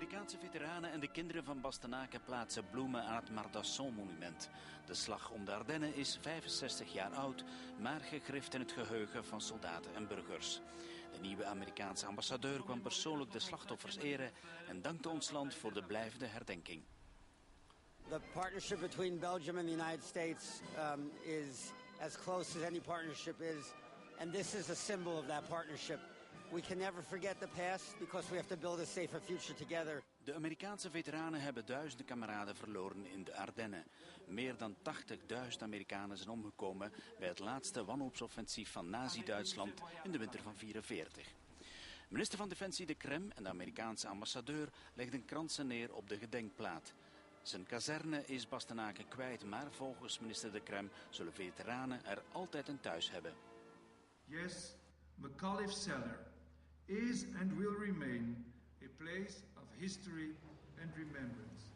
Amerikaanse veteranen en de kinderen van Bastenaken plaatsen bloemen aan het Mardason-monument. De slag om de Ardennen is 65 jaar oud, maar gegrift in het geheugen van soldaten en burgers. De nieuwe Amerikaanse ambassadeur kwam persoonlijk de slachtoffers eren en dankte ons land voor de blijvende herdenking. The partnership between Belgium and the United States is as close as any partnership is, and this is a symbol of that partnership. We can never forget the past because we have to build a safer future together. De Amerikaanse veteranen hebben duizenden kameraden verloren in de Ardennen. Meer dan 80.000 Amerikanen zijn omgekomen bij het laatste wanhoopsoffensief van Nazi-Duitsland in de winter van 1944. Minister van Defensie De Crème en de Amerikaanse ambassadeur legden kransen neer op de gedenkplaat. Zijn kazerne is Bastenaken kwijt, maar volgens minister De Crème zullen veteranen er altijd een thuis hebben. Yes, McAuliffe Cellar is and will remain a place of history and remembrance.